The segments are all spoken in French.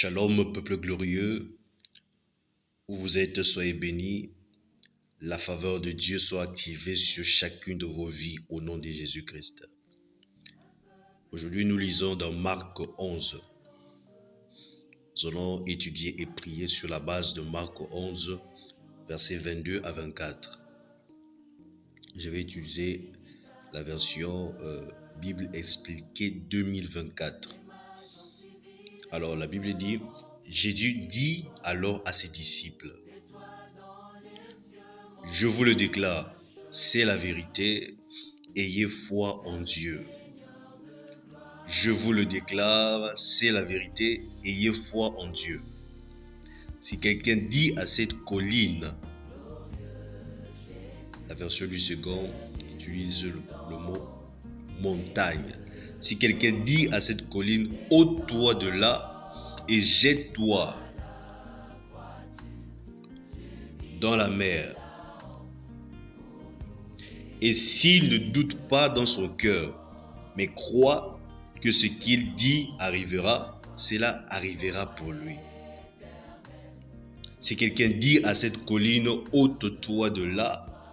Shalom, peuple glorieux, où vous êtes, soyez bénis. La faveur de Dieu soit activée sur chacune de vos vies au nom de Jésus-Christ. Aujourd'hui, nous lisons dans Marc 11. Nous allons étudier et prier sur la base de Marc 11, versets 22 à 24. Je vais utiliser la version Bible expliquée 2024. Alors, la Bible dit, Jésus dit alors à ses disciples, « Je vous le déclare, c'est la vérité, ayez foi en Dieu. » Je vous le déclare, c'est la vérité, ayez foi en Dieu. Si quelqu'un dit à cette colline, la version du second utilise le mot montagne. Si quelqu'un dit à cette colline, ôte-toi de là et jette-toi dans la mer. Et s'il ne doute pas dans son cœur, mais croit que ce qu'il dit arrivera, cela arrivera pour lui. Si quelqu'un dit à cette colline, ôte-toi de là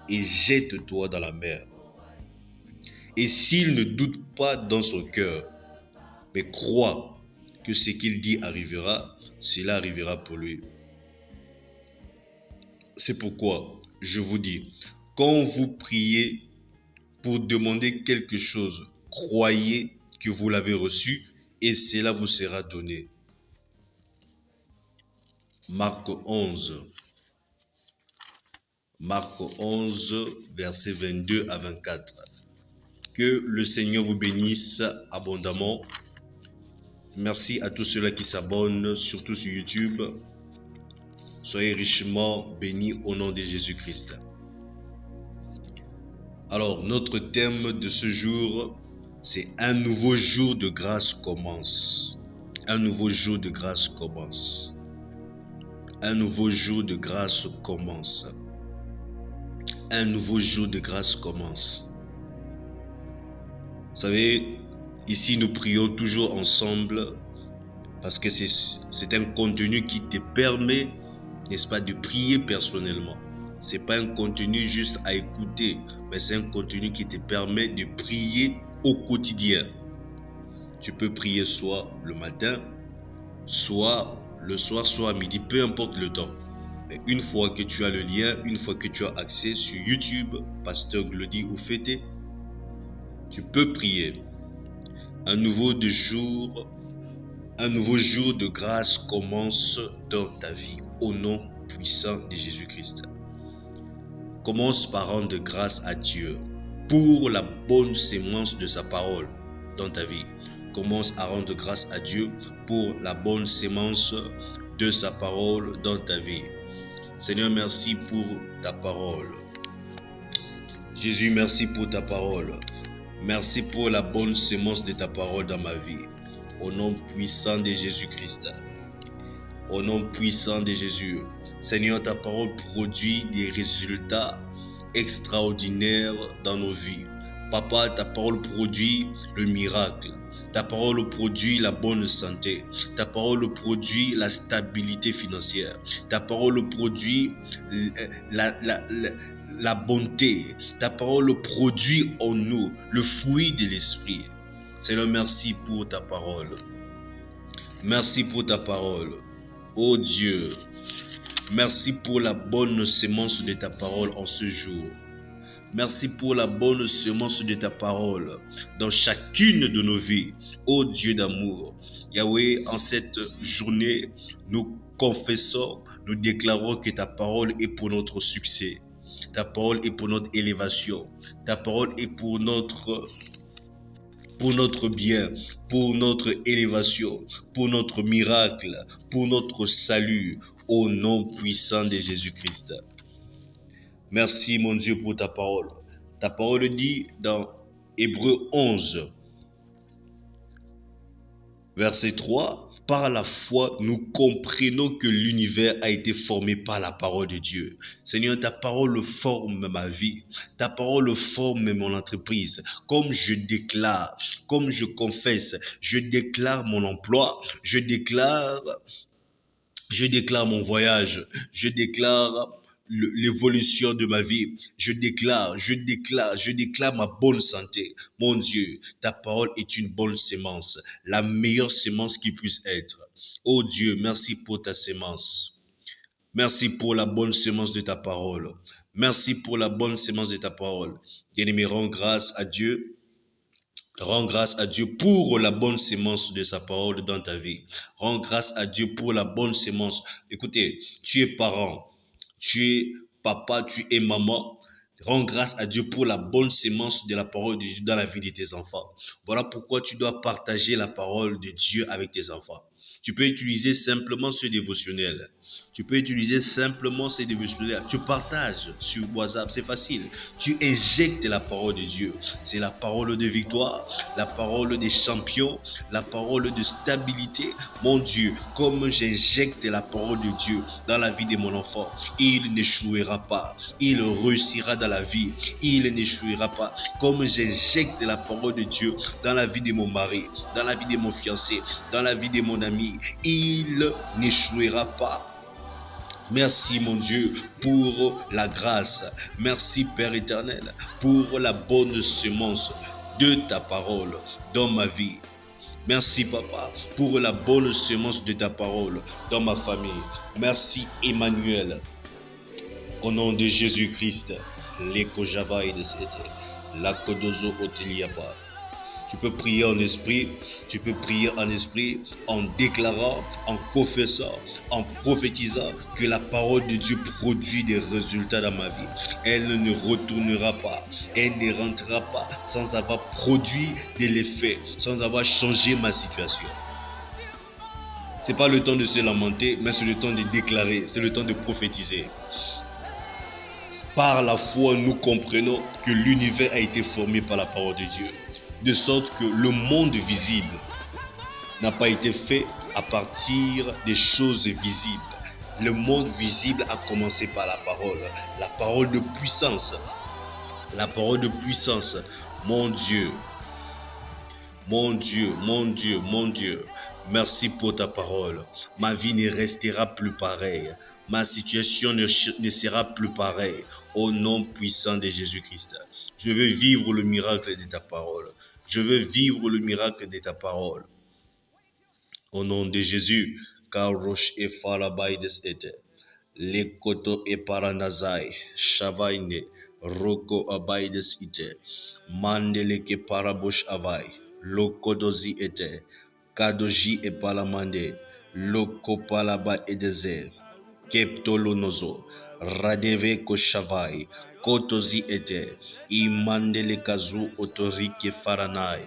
et jette-toi dans la mer. Et s'il ne doute pas dans son cœur, mais croit que ce qu'il dit arrivera, cela arrivera pour lui. C'est pourquoi je vous dis, quand vous priez pour demander quelque chose, croyez que vous l'avez reçu et cela vous sera donné. Marc 11, versets 22 à 24. Que le Seigneur vous bénisse abondamment. Merci à tous ceux-là qui s'abonnent, surtout sur YouTube. Soyez richement bénis au nom de Jésus-Christ. Alors, notre thème de ce jour, c'est un nouveau jour de grâce commence. Un nouveau jour de grâce commence. Un nouveau jour de grâce commence. Un nouveau jour de grâce commence. Vous savez, ici nous prions toujours ensemble parce que c'est un contenu qui te permet, n'est-ce pas, de prier personnellement. Ce n'est pas un contenu juste à écouter, mais c'est un contenu qui te permet de prier au quotidien. Tu peux prier soit le matin, soit le soir, soit à midi, peu importe le temps. Mais une fois que tu as le lien, une fois que tu as accès sur YouTube, Pasteur Glody ou Fêté, tu peux prier. Un nouveau jour de grâce commence dans ta vie au nom puissant de Jésus-Christ. Commence par rendre grâce à Dieu pour la bonne sémence de sa parole dans ta vie. Commence à rendre grâce à Dieu pour la bonne sémence de sa parole dans ta vie. Seigneur, merci pour ta parole. Jésus, merci pour ta parole. Merci pour la bonne sémence de ta parole dans ma vie. Au nom puissant de Jésus-Christ. Au nom puissant de Jésus. Seigneur, ta parole produit des résultats extraordinaires dans nos vies. Papa, ta parole produit le miracle. Ta parole produit la bonne santé. Ta parole produit la stabilité financière. Ta parole produit la bonté. Ta parole produit en nous le fruit de l'esprit. Seigneur, merci pour ta parole. Merci pour ta parole. Oh Dieu, merci pour la bonne sémence de ta parole en ce jour. Merci pour la bonne semence de ta parole dans chacune de nos vies. Ô Dieu d'amour, Yahweh, en cette journée, nous confessons, nous déclarons que ta parole est pour notre succès. Ta parole est pour notre élévation. Ta parole est pour notre bien, pour notre élévation, pour notre miracle, pour notre salut, au nom puissant de Jésus-Christ. Merci mon Dieu pour ta parole. Ta parole dit dans Hébreux 11, verset 3, Par la foi, nous comprenons que l'univers a été formé par la parole de Dieu. Seigneur, ta parole forme ma vie. Ta parole forme mon entreprise. Comme je déclare, comme je confesse, je déclare mon emploi, je déclare mon voyage, je déclare l'évolution de ma vie. Je déclare ma bonne santé. Mon Dieu, ta parole est une bonne sémence, la meilleure sémence qui puisse être. Oh Dieu, merci pour ta sémence. Merci pour la bonne sémence de ta parole. Merci pour la bonne sémence de ta parole. Bien-aimé, rends grâce à Dieu. Rends grâce à Dieu pour la bonne sémence de sa parole dans ta vie. Rends grâce à Dieu pour la bonne sémence. Écoutez, tu es parent, tu es papa, tu es maman. Rends grâce à Dieu pour la bonne sémence de la parole de Dieu dans la vie de tes enfants. Voilà pourquoi tu dois partager la parole de Dieu avec tes enfants. Tu peux utiliser simplement ce dévotionnel. Tu peux utiliser simplement ces dévotionnels. Tu partages sur WhatsApp, c'est facile. Tu injectes la parole de Dieu. C'est la parole de victoire, la parole des champions, la parole de stabilité. Mon Dieu, comme j'injecte la parole de Dieu dans la vie de mon enfant, il n'échouera pas. Il réussira dans la vie. Il n'échouera pas. Comme j'injecte la parole de Dieu dans la vie de mon mari, dans la vie de mon fiancé, dans la vie de mon ami, il n'échouera pas. Merci mon Dieu pour la grâce. Merci Père éternel pour la bonne semence de ta parole dans ma vie. Merci Papa pour la bonne semence de ta parole dans ma famille. Merci Emmanuel. Au nom de Jésus-Christ, l'écho Java et de cette la Kodozo Oteliapa. Tu peux prier en esprit, tu peux prier en esprit en déclarant, en confessant, en prophétisant que la parole de Dieu produit des résultats dans ma vie. Elle ne retournera pas, elle ne rentrera pas sans avoir produit de l'effet, sans avoir changé ma situation. Ce n'est pas le temps de se lamenter, mais c'est le temps de déclarer, c'est le temps de prophétiser. Par la foi, nous comprenons que l'univers a été formé par la parole de Dieu. De sorte que le monde visible n'a pas été fait à partir des choses visibles. Le monde visible a commencé par la parole de puissance. La parole de puissance. Mon Dieu, mon Dieu, mon Dieu, mon Dieu, merci pour ta parole. Ma vie ne restera plus pareille. Ma situation ne sera plus pareille. Au nom puissant de Jésus-Christ. Je veux vivre le miracle de ta parole. Je veux vivre le miracle de ta parole. Au nom de Jésus, Karosh e Falabaides ete, Lekoto e Paranazai, Shavaine, Roko Abaides ite, Mandele ke Parabosh Avai, Lokodozi ete, Kadoji e Palamande, Loko Palaba edeze, Keptolonozo, Radeve Koshavai, Kotozi ete, Imandele kazu otorike faranai,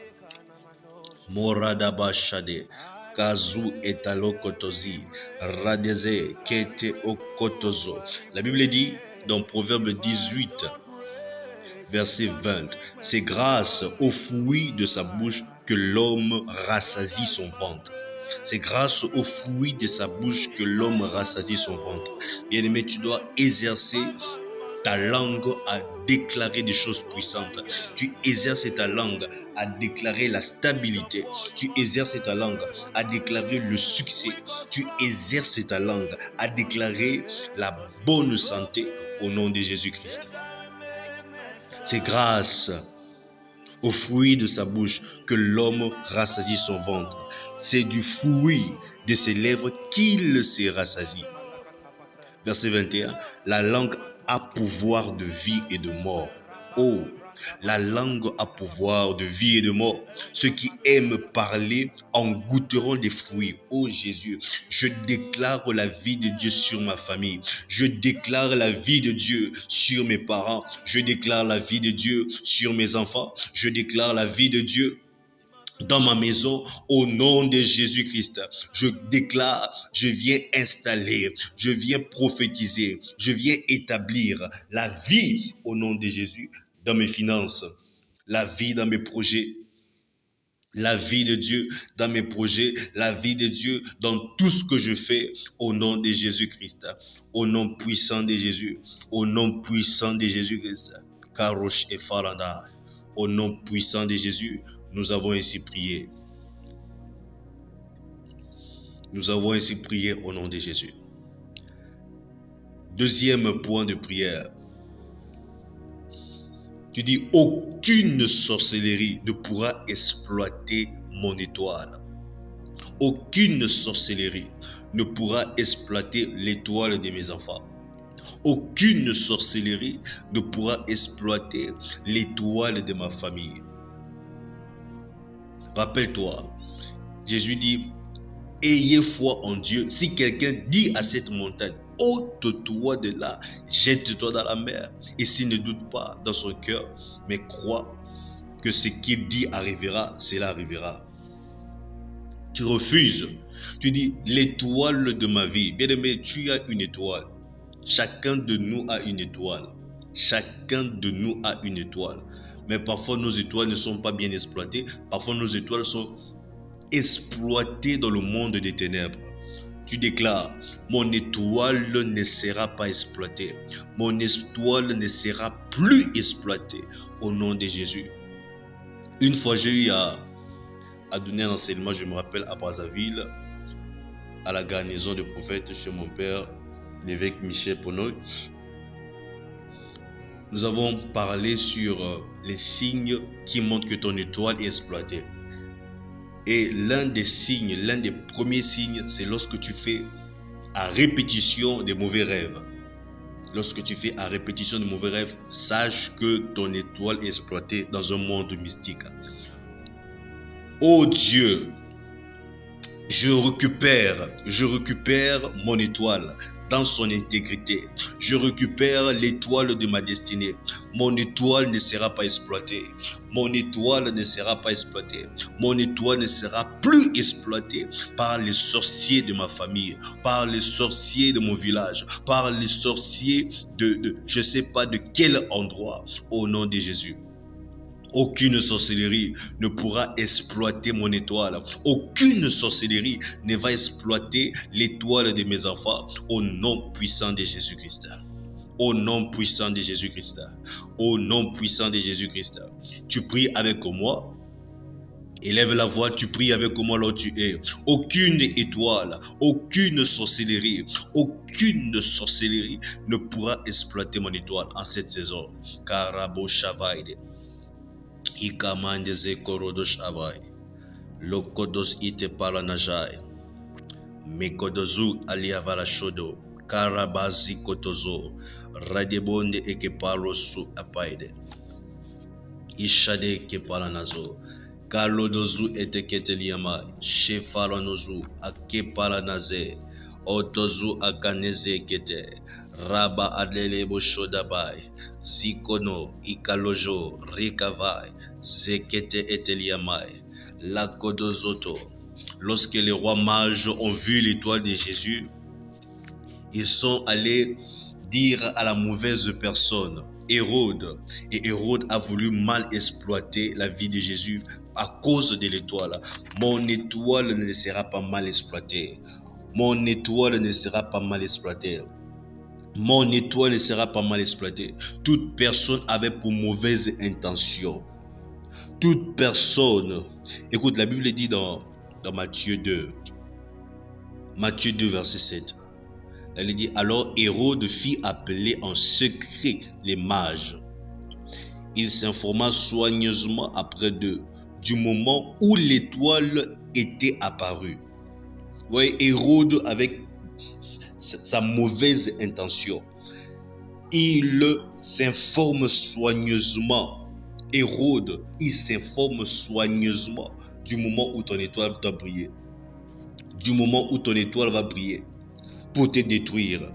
Moradaba shade, kazu etalo kotozi, radeze kete okotozo. La Bible dit dans Proverbe 18, verset 20, c'est grâce au fruit de sa bouche que l'homme rassasie son ventre. C'est grâce au fruit de sa bouche que l'homme rassasie son ventre. Bien-aimé, tu dois exercer ta langue à déclarer des choses puissantes. Tu exerces ta langue à déclarer la stabilité. Tu exerces ta langue à déclarer le succès. Tu exerces ta langue à déclarer la bonne santé au nom de Jésus-Christ. C'est grâce au fruit de sa bouche que l'homme rassasie son ventre. C'est du fruit de ses lèvres qu'il se rassasie. Verset 21, la langue a pouvoir de vie et de mort. Oh, la langue a pouvoir de vie et de mort. Ceux qui aiment parler en goûteront des fruits. Oh Jésus, je déclare la vie de Dieu sur ma famille. Je déclare la vie de Dieu sur mes parents. Je déclare la vie de Dieu sur mes enfants. Je déclare la vie de Dieu dans ma maison, au nom de Jésus-Christ. Je déclare, je viens installer, je viens prophétiser, je viens établir la vie au nom de Jésus dans mes finances, la vie dans mes projets, La vie de Dieu dans mes projets, la vie de Dieu dans tout ce que je fais, au nom de Jésus-Christ. Au nom puissant de Jésus. Au nom puissant de Jésus-Christ. Karosh et Farada. Au nom puissant de Jésus, nous avons ainsi prié. Nous avons ainsi prié au nom de Jésus. Deuxième point de prière. Tu dis, aucune sorcellerie ne pourra exploiter mon étoile. Aucune sorcellerie ne pourra exploiter l'étoile de mes enfants. Aucune sorcellerie ne pourra exploiter l'étoile de ma famille. Rappelle-toi, Jésus dit, ayez foi en Dieu. Si quelqu'un dit à cette montagne, ôte-toi de là, jette-toi dans la mer. Et s'il ne doute pas dans son cœur, mais croit que ce qu'il dit arrivera, cela arrivera. Tu refuses. Tu dis, l'étoile de ma vie. Bien-aimé, tu as une étoile. Chacun de nous a une étoile. Chacun de nous a une étoile. Mais parfois, nos étoiles ne sont pas bien exploitées. Parfois, nos étoiles sont exploitées dans le monde des ténèbres. Tu déclares, mon étoile ne sera pas exploitée. Mon étoile ne sera plus exploitée au nom de Jésus. Une fois, j'ai eu à donner un enseignement, je me rappelle, à Brazzaville, à la garnison de prophètes chez mon père, l'évêque Michel Ponoy. Nous avons parlé sur les signes qui montrent que ton étoile est exploitée. Et l'un des signes, l'un des premiers signes, c'est lorsque tu fais à répétition des mauvais rêves. Lorsque tu fais à répétition de mauvais rêves, sache que ton étoile est exploitée dans un monde mystique. Oh Dieu, je récupère mon étoile dans son intégrité. Je récupère l'étoile de ma destinée. Mon étoile ne sera pas exploitée. Mon étoile ne sera pas exploitée. Mon étoile ne sera plus exploitée par les sorciers de ma famille, par les sorciers de mon village, par les sorciers de je ne sais pas de quel endroit, au nom de Jésus. Aucune sorcellerie ne pourra exploiter mon étoile. Aucune sorcellerie ne va exploiter l'étoile de mes enfants au nom puissant de Jésus-Christ. Au nom puissant de Jésus-Christ. Au nom puissant de Jésus-Christ. Tu pries avec moi. Élève la voix, tu pries avec moi là où tu es. Aucune étoile, aucune sorcellerie ne pourra exploiter mon étoile en cette saison. Karabo Shavaide. Ikamande zekorodosh abai. Lokodos ite paranajai. Mekodozu aliavala shodo. Karabazi kotozo. Radebonde ekeparo su apaide. Ishade keparanazo. Kalodozu eteketeliamai. Shefaranozu akeparanaze. Otozu akaneze kete. Raba adele boshodabai. Sikono ikalojo rikavai. Zekete eteliamai. Lakodozoto. Lorsque les rois mages ont vu l'étoile de Jésus, ils sont allés dire à la mauvaise personne, Hérode. Et Hérode a voulu mal exploiter la vie de Jésus à cause de l'étoile. Mon étoile ne sera pas mal exploitée. Mon étoile ne sera pas mal exploitée. Mon étoile ne sera pas mal exploitée. Toute personne avait pour mauvaise intention. Toute personne. Écoute, la Bible dit dans Matthieu 2. Matthieu 2, verset 7. Elle dit, alors Hérode fit appeler en secret les mages. Il s'informa soigneusement après d'eux, du moment où l'étoile était apparue. Vous voyez, Hérode, avec sa mauvaise intention, il s'informe soigneusement. Hérode, il s'informe soigneusement du moment où ton étoile doit briller. Du moment où ton étoile va briller pour te détruire.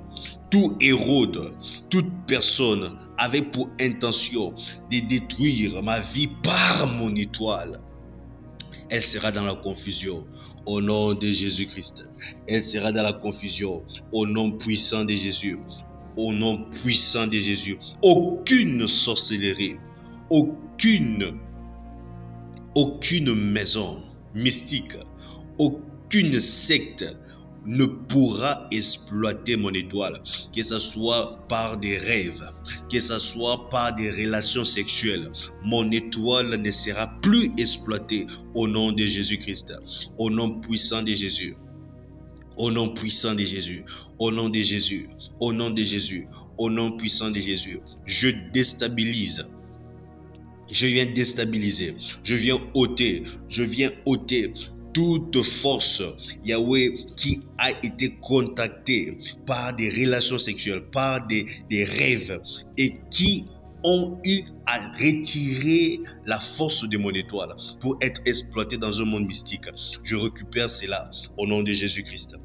Tout Hérode, toute personne avait pour intention de détruire ma vie par mon étoile. Elle sera dans la confusion au nom de Jésus-Christ. Elle sera dans la confusion au nom puissant de Jésus. Au nom puissant de Jésus. Aucune sorcellerie, aucune Aucune maison mystique, aucune secte ne pourra exploiter mon étoile, que ce soit par des rêves, que ce soit par des relations sexuelles. Mon étoile ne sera plus exploitée au nom de Jésus-Christ, au nom puissant de Jésus. Au nom puissant de Jésus, au nom de Jésus, au nom de Jésus, au nom puissant de Jésus, je déstabilise. Je viens déstabiliser, je viens ôter toute force, Yahweh, qui a été contactée par des relations sexuelles, par des rêves et qui ont eu à retirer la force de mon étoile pour être exploité dans un monde mystique. Je récupère cela au nom de Jésus-Christ.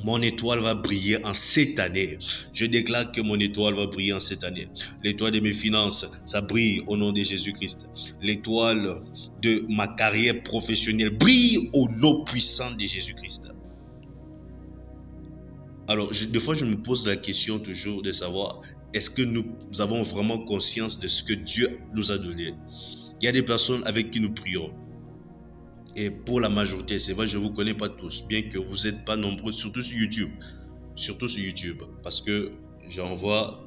Mon étoile va briller en cette année. Je déclare que mon étoile va briller en cette année. L'étoile de mes finances, ça brille au nom de Jésus-Christ. L'étoile de ma carrière professionnelle brille au nom puissant de Jésus-Christ. Alors, des fois, je me pose la question toujours de savoir, est-ce que nous avons vraiment conscience de ce que Dieu nous a donné? Il y a des personnes avec qui nous prions. Et pour la majorité, c'est vrai, je ne vous connais pas tous, bien que vous n'êtes pas nombreux, surtout sur YouTube. Surtout sur YouTube, parce que j'envoie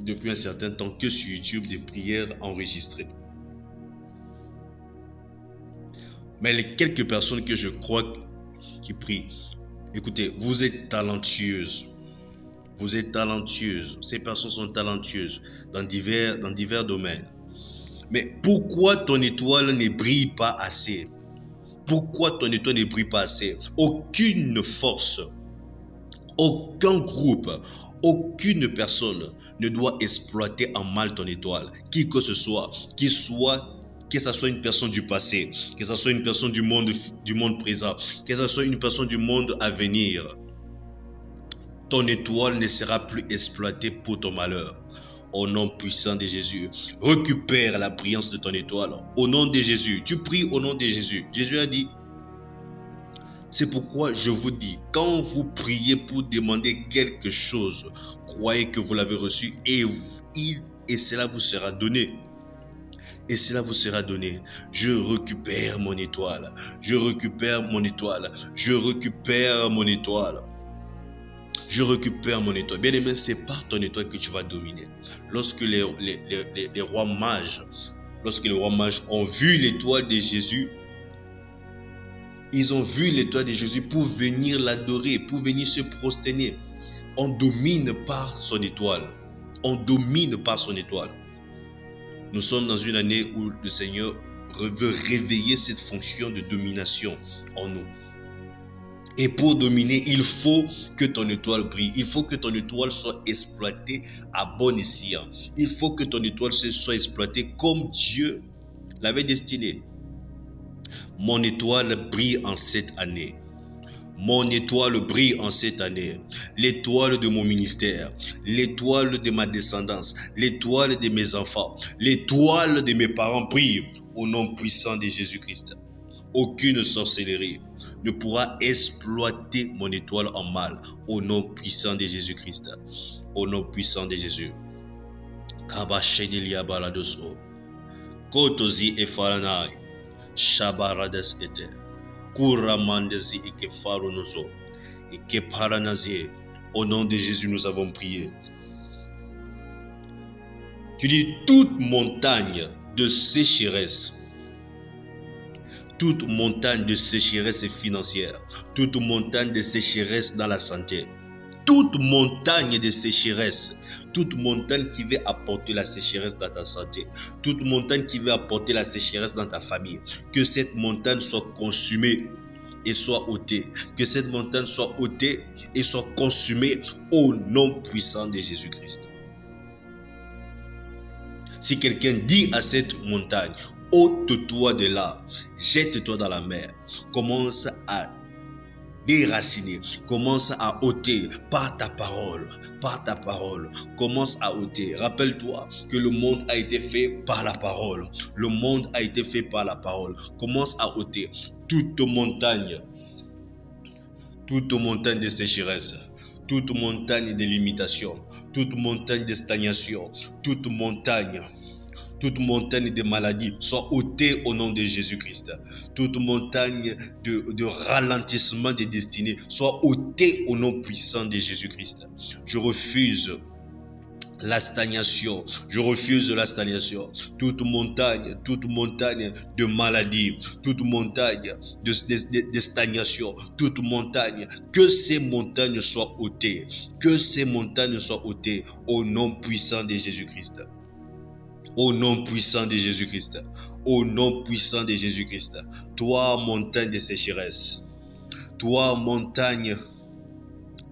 depuis un certain temps que sur YouTube des prières enregistrées. Mais les quelques personnes que je crois qui prient, écoutez, vous êtes talentueuses. Vous êtes talentueuses. Ces personnes sont talentueuses dans divers domaines. Mais pourquoi ton étoile ne brille pas assez? Pourquoi ton étoile ne brille pas assez? Aucune force, aucun groupe, aucune personne ne doit exploiter en mal ton étoile. Qui que ce soit, que ce soit une personne du passé, que ce soit une personne du monde présent, que ce soit une personne du monde à venir. Ton étoile ne sera plus exploitée pour ton malheur. Au nom puissant de Jésus, récupère la brillance de ton étoile. Au nom de Jésus, tu pries au nom de Jésus. Jésus a dit, c'est pourquoi je vous dis, quand vous priez pour demander quelque chose, croyez que vous l'avez reçu et cela vous sera donné. Et cela vous sera donné. Je récupère mon étoile. Je récupère mon étoile. Je récupère mon étoile. Je récupère mon étoile. Bien aimé, c'est par ton étoile que tu vas dominer. Lorsque les rois mages, ont vu l'étoile de Jésus, ils ont vu l'étoile de Jésus pour venir l'adorer, pour venir se prosterner. On domine par son étoile. On domine par son étoile. Nous sommes dans une année où le Seigneur veut réveiller cette fonction de domination en nous. Et pour dominer, il faut que ton étoile brille. Il faut que ton étoile soit exploitée à bon escient. Il faut que ton étoile soit exploitée comme Dieu l'avait destiné. Mon étoile brille en cette année. Mon étoile brille en cette année. L'étoile de mon ministère, l'étoile de ma descendance, l'étoile de mes enfants, l'étoile de mes parents brille au nom puissant de Jésus-Christ. Aucune sorcellerie ne pourra exploiter mon étoile en mal au nom puissant de Jésus-Christ. Au nom puissant de Jésus. Kabashedelia baladoso. Kotozi efaranai. Shabarades ete. Kuramandezi ikefaronoso. Ikeparanazie. Au nom de Jésus, nous avons prié. Tu dis toute montagne de sécheresse. Toute montagne de sécheresse financière, toute montagne de sécheresse dans la santé, toute montagne de sécheresse, toute montagne qui veut apporter la sécheresse dans ta santé, toute montagne qui veut apporter la sécheresse dans ta famille, que cette montagne soit consumée et soit ôtée, que cette montagne soit ôtée et soit consumée au nom puissant de Jésus-Christ. Si quelqu'un dit à cette montagne, ôte-toi de là, jette-toi dans la mer. Commence à déraciner, commence à ôter par ta parole, commence à ôter. Rappelle-toi que le monde a été fait par la parole. Le monde a été fait par la parole. Commence à ôter toute montagne de sécheresse, toute montagne de limitation, toute montagne de stagnation, toute montagne toute montagne de maladie soit ôtée au nom de Jésus-Christ. Toute montagne de ralentissement des destinées soit ôtée au nom puissant de Jésus-Christ. Je refuse la stagnation. Je refuse la stagnation. Toute montagne de maladie, toute montagne de stagnation, toute montagne, que ces montagnes soient ôtées. Que ces montagnes soient ôtées au nom puissant de Jésus-Christ. Au nom puissant de Jésus-Christ. Au nom puissant de Jésus-Christ. Toi, montagne de sécheresse. Toi, montagne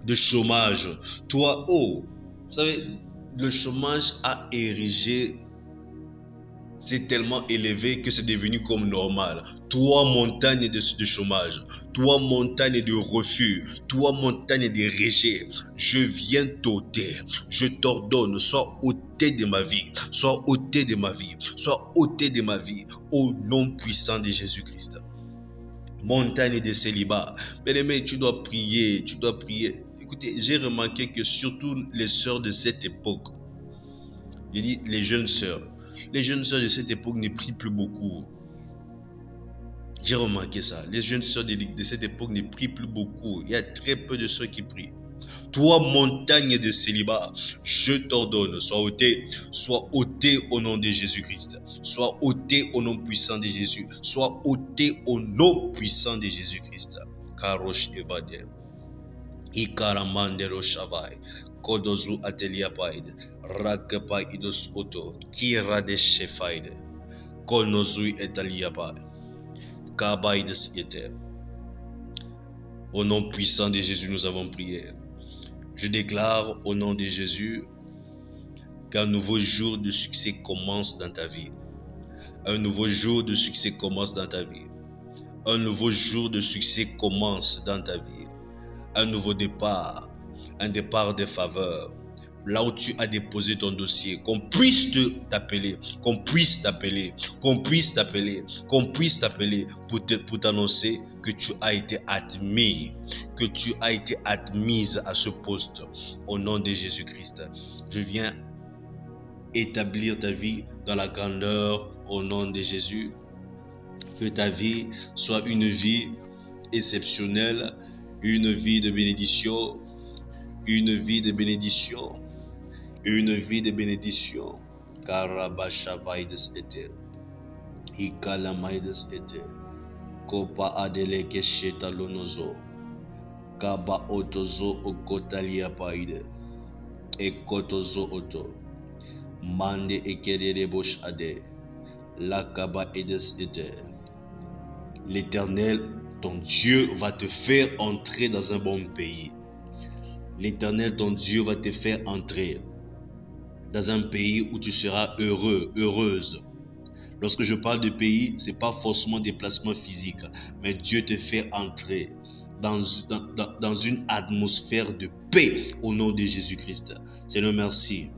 de chômage. Toi, vous savez, le chômage a érigé, c'est tellement élevé que c'est devenu comme normal. Toi, montagne de chômage, toi, montagne de refus, toi, montagne de rejet, je viens t'ôter. Je t'ordonne, sois ôté de ma vie, sois ôté de ma vie, sois ôté de ma vie, au nom puissant de Jésus-Christ. Montagne de célibat. Bien-aimé, tu dois prier, tu dois prier. Écoutez, j'ai remarqué que surtout les sœurs de cette époque, je dis les jeunes sœurs de cette époque ne prient plus beaucoup. J'ai remarqué ça. Les jeunes sœurs de cette époque ne prient plus beaucoup. Il y a très peu de sœurs qui prient. Toi, montagne de célibat, je t'ordonne, sois ôté au nom de Jésus-Christ. Sois ôté au nom puissant de Jésus. Sois ôté au nom puissant de Jésus-Christ. Karosh Ebadem. Ikaramandero Shavai. Kodozu Ateliapaide. Rakapa Idos Oto. Kira de Shefaide. Konozui Etaliapaide. Kabaïdes Yeter. Au nom puissant de Jésus, nous avons prié. Je déclare au nom de Jésus qu'un nouveau jour de succès commence dans ta vie. Un nouveau jour de succès commence dans ta vie. Un nouveau jour de succès commence dans ta vie. Un nouveau départ, un départ de faveur. Là où tu as déposé ton dossier, qu'on puisse t'appeler, qu'on puisse t'appeler, qu'on puisse t'appeler, qu'on puisse t'appeler pour t'annoncer que tu as été admis, que tu as été admise à ce poste au nom de Jésus-Christ. Je viens établir ta vie dans la grandeur au nom de Jésus. Que ta vie soit une vie exceptionnelle, une vie de bénédiction, une vie de bénédiction, une vie de bénédiction. Karabashavaides eter, Ikalamaides eter, Kopa adele kesheta lonozo, Kaba otozo okotalia paide, Ekotozo oto, Mande ekerere bosh ade, Lakaba edes eter. L'Éternel, ton Dieu, va te faire entrer dans un bon pays. L'Éternel, ton Dieu, va te faire entrer dans un pays où tu seras heureux, heureuse. Lorsque je parle de pays, ce n'est pas forcément des placements physiques, mais Dieu te fait entrer dans une atmosphère de paix au nom de Jésus-Christ. Seigneur, merci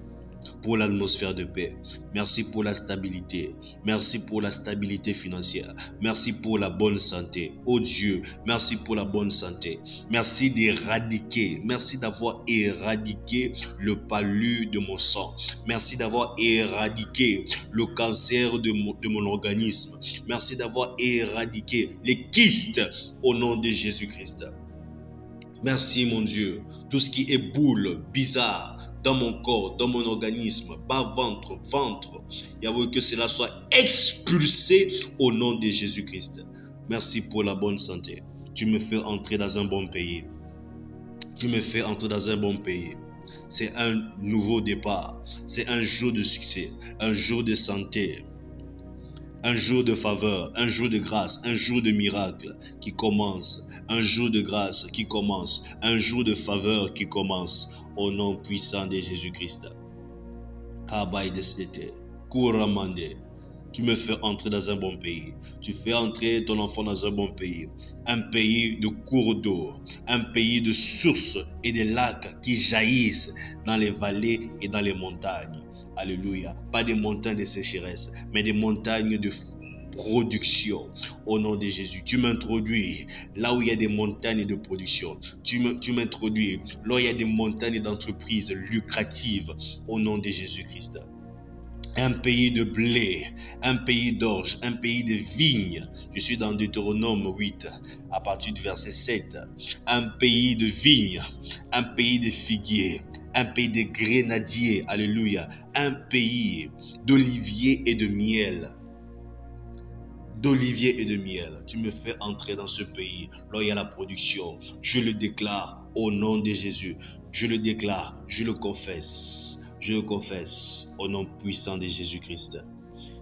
pour l'atmosphère de paix. Merci pour la stabilité. Merci pour la stabilité financière. Merci pour la bonne santé. Oh Dieu, merci pour la bonne santé. Merci d'éradiquer. Merci d'avoir éradiqué le palu de mon sang. Merci d'avoir éradiqué le cancer de mon organisme. Merci d'avoir éradiqué les kystes au nom de Jésus-Christ. Merci mon Dieu. Tout ce qui est boule, bizarre, dans mon corps, dans mon organisme, bas-ventre, ventre, Yahweh, que cela soit expulsé au nom de Jésus-Christ. Merci pour la bonne santé. Tu me fais entrer dans un bon pays. Tu me fais entrer dans un bon pays. C'est un nouveau départ. C'est un jour de succès, un jour de santé, un jour de faveur, un jour de grâce, un jour de miracle qui commence. Un jour de grâce qui commence, un jour de faveur qui commence, au nom puissant de Jésus-Christ. Tu me fais entrer dans un bon pays. Tu fais entrer ton enfant dans un bon pays. Un pays de cours d'eau, un pays de sources et de lacs qui jaillissent dans les vallées et dans les montagnes. Alléluia. Pas des montagnes de sécheresse, mais des montagnes de production au nom de Jésus. Tu m'introduis là où il y a des montagnes de production. Tu m'introduis là où il y a des montagnes d'entreprises lucratives au nom de Jésus-Christ. un pays de blé, un pays d'orge, un pays de vignes. Je suis dans Deutéronome 8, à partir du verset 7. Un pays de vignes, un pays de figuiers, un pays de grenadiers, alléluia, un pays d'oliviers et de miel. D'olivier et de miel. Tu me fais entrer dans ce pays. Là, il y a la production. Je le déclare au nom de Jésus. Je le déclare, je le confesse. Je le confesse au nom puissant de Jésus-Christ.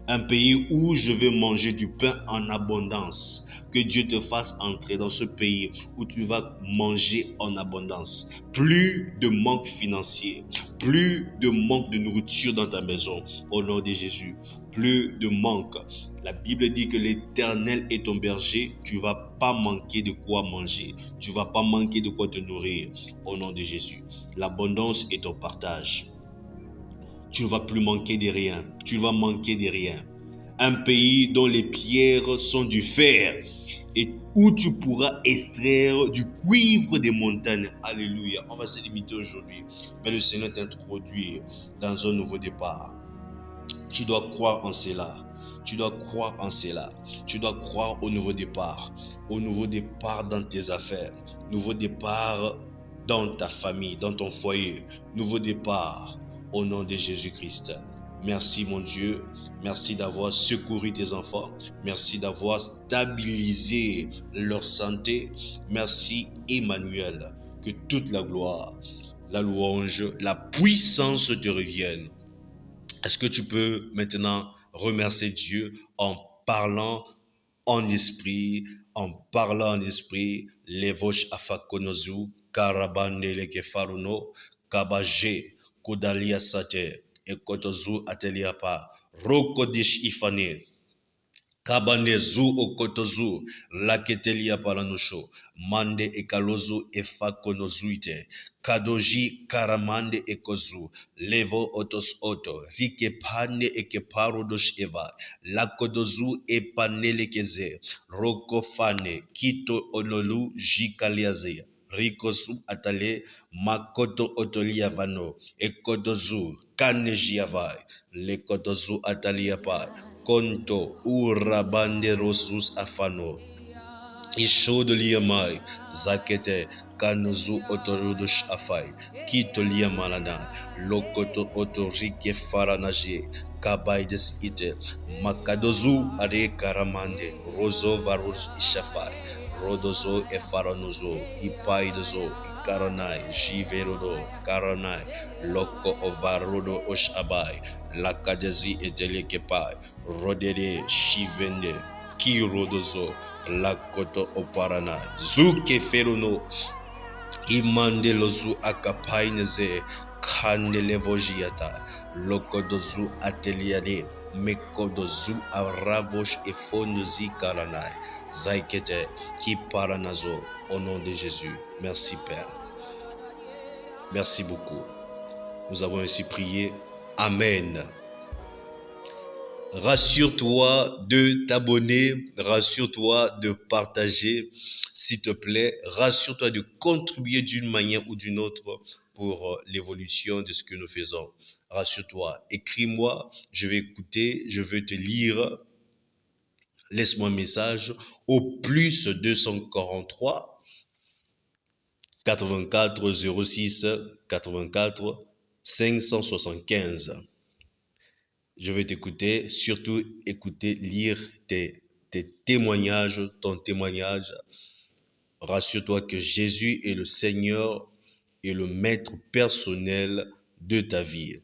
Un pays où je vais manger du pain en abondance. Que Dieu te fasse entrer dans ce pays où tu vas manger en abondance. Plus de manque financier, plus de manque de nourriture dans ta maison, au nom de Jésus. Plus de manque. La Bible dit que l'Éternel est ton berger, tu ne vas pas manquer de quoi manger, tu ne vas pas manquer de quoi te nourrir, au nom de Jésus. L'abondance est ton partage. Tu ne vas plus manquer de rien. Tu vas manquer de rien. Un pays dont les pierres sont du fer et où tu pourras extraire du cuivre des montagnes. Alléluia. On va se limiter aujourd'hui. Mais le Seigneur t'introduit dans un nouveau départ. Tu dois croire en cela. Tu dois croire en cela. Tu dois croire au nouveau départ. Au nouveau départ dans tes affaires. Nouveau départ dans ta famille, dans ton foyer. Nouveau départ. Au nom de Jésus-Christ. Merci mon Dieu. Merci d'avoir secouru tes enfants. Merci d'avoir stabilisé leur santé. Merci Emmanuel. Que toute la gloire, la louange, la puissance te reviennent. Est-ce que tu peux maintenant remercier Dieu en parlant en esprit, Levosh afakonozu, karabande lekefaruno, kabaje, kodalia sate, ekotozu ateliapa, rokodish ifane. Kabande zu okotozu laketelia paranosho mande ekalozu efakonozuite kadoji karamande ekozu levo otos oto rike pande ekeparodosh eva lakodozu epanelekeze rokofane kito ololu jikaliaze rikosu atale makoto otolia vano ekodozu kanejiavai lekodozu ataliapa konto urabande rosus afano ishodo liamai zakete kanuzu otorodush afai kito liamalana lokoto otorike faranaje kabaides ite makadozu are karamande rozo varus ishafai rodozo efaranuzo ipaidozo karonai jiverodo karonai loko ovarodo oshabai lakadezi etelekepai rodede shivende kirodozo lakoto oparana zuke feruno imandelozu akapaineze kandelevojiata lokodozu ateliade mekodozu aravosh efondozi karanai zaikete kiparanazo au nom de Jésus. Merci Père. Merci beaucoup. Nous avons ainsi prié. Amen. Rassure-toi de t'abonner, rassure-toi de partager, s'il te plaît. Rassure-toi de contribuer d'une manière ou d'une autre pour l'évolution de ce que nous faisons. Rassure-toi, écris-moi, je vais écouter, je vais te lire. Laisse-moi un message au plus 243 84 06 84 575. Je vais t'écouter, surtout écouter, lire tes témoignages, ton témoignage. Rassure-toi que Jésus est le Seigneur et le maître personnel de ta vie.